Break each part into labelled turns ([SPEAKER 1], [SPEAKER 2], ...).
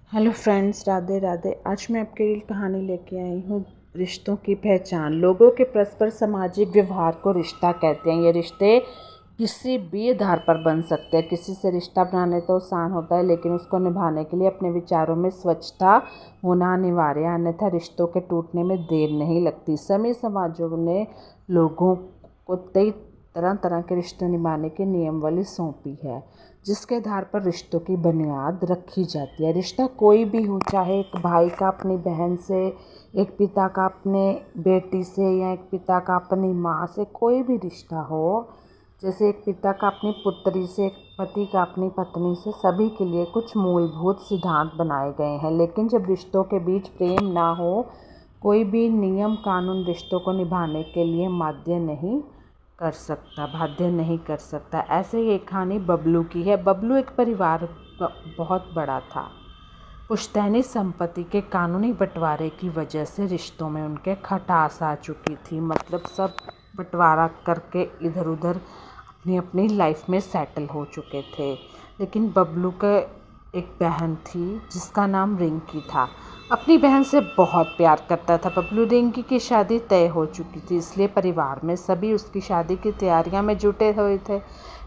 [SPEAKER 1] Hello friends, Radhe Radhe. आज मैं आपके लिए कहानी लेके आई हूँ रिश्तों की पहचान। लोगों के परस्पर सामाजिक व्यवहार को रिश्ता कहते हैं। ये रिश्ते किसी भी आधार पर बन सकते हैं। किसी से रिश्ता बनाने तो आसान होता है, लेकिन उसको निभाने के लिए अपने विचारों में स्वच्छता होना अनिवार्य है, अन्यथा रिश्तों के टूटने में देर नहीं लगती। सभी समाजों ने लोगों को कई तरह तरह के रिश्ते निभाने की नियमावली सौंपी है, जिसके आधार पर रिश्तों की बुनियाद रखी जाती है। रिश्ता कोई भी हो, चाहे एक भाई का अपनी बहन से, एक पिता का अपने बेटी से, या एक पिता का अपनी माँ से, कोई भी रिश्ता हो, जैसे एक पिता का अपनी पुत्री से, एक पति का अपनी पत्नी से, सभी के लिए कुछ मूलभूत सिद्धांत बनाए गए हैं। लेकिन जब रिश्तों के बीच प्रेम ना हो, कोई भी नियम कानून रिश्तों को निभाने के लिए बाध्य नहीं कर सकता। ऐसे ही एक कहानी बबलू की है। बबलू एक परिवार बहुत बड़ा था। पुश्तैनी संपत्ति के कानूनी बंटवारे की वजह से रिश्तों में उनके खटास आ चुकी थी। मतलब सब बंटवारा करके इधर उधर अपनी अपनी लाइफ में सेटल हो चुके थे। लेकिन बबलू का एक बहन थी जिसका नाम रिंकी था। अपनी बहन से बहुत प्यार करता था बबलू। रिंकी की शादी तय हो चुकी थी, इसलिए परिवार में सभी उसकी शादी की तैयारियां में जुटे हुए थे।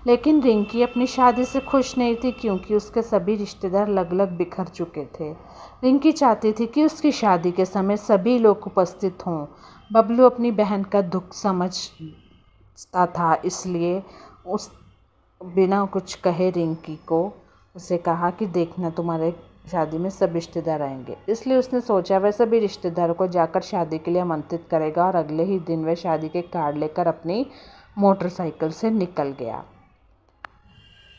[SPEAKER 1] लेकिन रिंकी अपनी शादी से खुश नहीं थी, क्योंकि उसके सभी रिश्तेदार अलग अलग बिखर चुके थे। रिंकी चाहती थी कि उसकी शादी के समय सभी लोग उपस्थित हों। बबलू अपनी बहन का दुख समझता था, इसलिए उस बिना कुछ कहे रिंकी को उसे कहा कि देखना, तुम्हारे शादी में सब रिश्तेदार आएंगे। इसलिए उसने सोचा वह सभी रिश्तेदारों को जाकर शादी के लिए आमंत्रित करेगा, और अगले ही दिन वह शादी के कार्ड लेकर अपनी मोटरसाइकिल से निकल गया।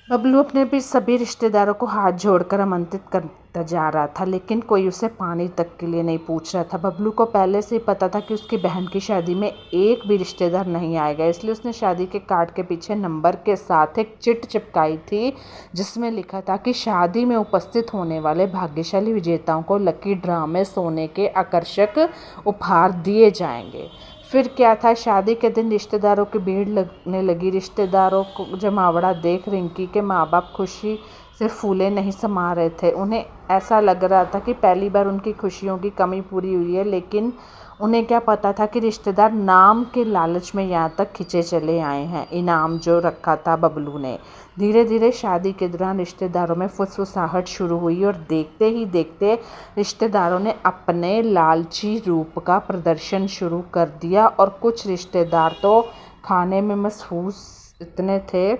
[SPEAKER 1] बबलू अपने भी सभी रिश्तेदारों को हाथ जोड़कर आमंत्रित करता जा रहा था, लेकिन कोई उसे पानी तक के लिए नहीं पूछ रहा था। बबलू को पहले से ही पता था कि उसकी बहन की शादी में एक भी रिश्तेदार नहीं आएगा, इसलिए उसने शादी के कार्ड के पीछे नंबर के साथ एक चिट चिपकाई थी, जिसमें लिखा था कि शादी में उपस्थित होने वाले भाग्यशाली विजेताओं को लकी ड्रा में सोने के आकर्षक उपहार दिए जाएंगे। फिर क्या था, शादी के दिन रिश्तेदारों की भीड़ लगने लगी। रिश्तेदारों को जमावड़ा देख रिंकी के माँ बाप खुशी से फूले नहीं समा रहे थे। उन्हें ऐसा लग रहा था कि पहली बार उनकी खुशियों की कमी पूरी हुई है, लेकिन उन्हें क्या पता था कि रिश्तेदार नाम के लालच में यहाँ तक खिंचे चले आए हैं, इनाम जो रखा था बबलू ने। धीरे धीरे शादी के दौरान रिश्तेदारों में फुसफुसाहट शुरू हुई, और देखते ही देखते रिश्तेदारों ने अपने लालची रूप का प्रदर्शन शुरू कर दिया। और कुछ रिश्तेदार तो खाने में मशहूस इतने थे,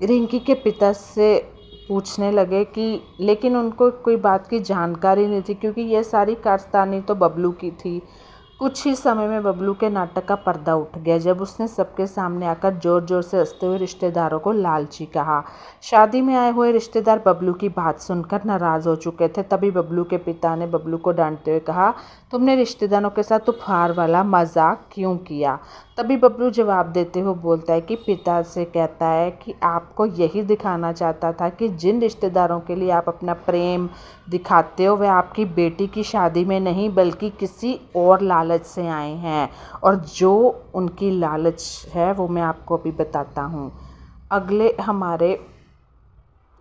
[SPEAKER 1] रिंकी के पिता से पूछने लगे कि, लेकिन उनको कोई बात की जानकारी नहीं थी, क्योंकि यह सारी कारस्तानी तो बबलू की थी। कुछ ही समय में बबलू के नाटक का पर्दा उठ गया, जब उसने सबके सामने आकर जोर जोर से हंसते हुए रिश्तेदारों को लालची कहा। शादी में आए हुए रिश्तेदार बबलू की बात सुनकर नाराज हो चुके थे। तभी बबलू के पिता ने बबलू को डांटते हुए कहा, तुमने रिश्तेदारों के साथ उपहार वाला मजाक क्यों किया? तभी बबलू जवाब देते हुए बोलता है कि पिता से कहता है कि आपको यही दिखाना चाहता था कि जिन रिश्तेदारों के लिए आप अपना प्रेम दिखाते हो, वे आपकी बेटी की शादी में नहीं बल्कि किसी और लालच से आए हैं, और जो उनकी लालच है वो मैं आपको अभी बताता हूँ। अगले हमारे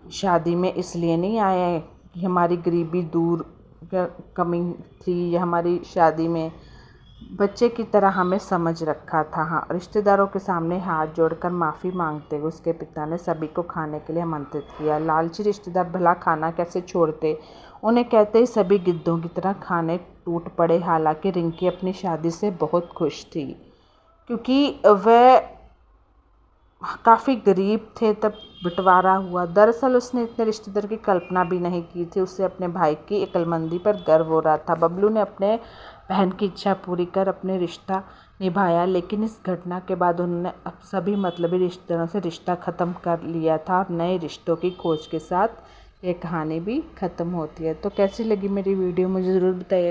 [SPEAKER 1] शादी में इसलिए नहीं आए हैं कि हमारी गरीबी दूर कमी थी, या हमारी शादी में बच्चे की तरह हमें समझ रखा था। हाँ, रिश्तेदारों के सामने हाथ जोड़कर माफ़ी मांगते हुए उसके पिता ने सभी को खाने के लिए आमंत्रित किया। लालची रिश्तेदार भला खाना कैसे छोड़ते, उन्हें कहते ही सभी गिद्धों की तरह खाने टूट पड़े। हालांकि रिंकी अपनी शादी से बहुत खुश थी, क्योंकि वह काफ़ी गरीब थे तब बंटवारा हुआ। दरअसल उसने इतने रिश्तेदार की कल्पना भी नहीं की थी। उसे अपने भाई की अक्लमंदी पर गर्व हो रहा था। बबलू ने अपने बहन की इच्छा पूरी कर अपने रिश्ता निभाया, लेकिन इस घटना के बाद उन्होंने अब सभी मतलबी रिश्तेदारों से रिश्ता ख़त्म कर लिया था, और नए रिश्तों की खोज के साथ ये कहानी भी ख़त्म होती है। तो कैसी लगी मेरी वीडियो मुझे ज़रूर बताइएगा।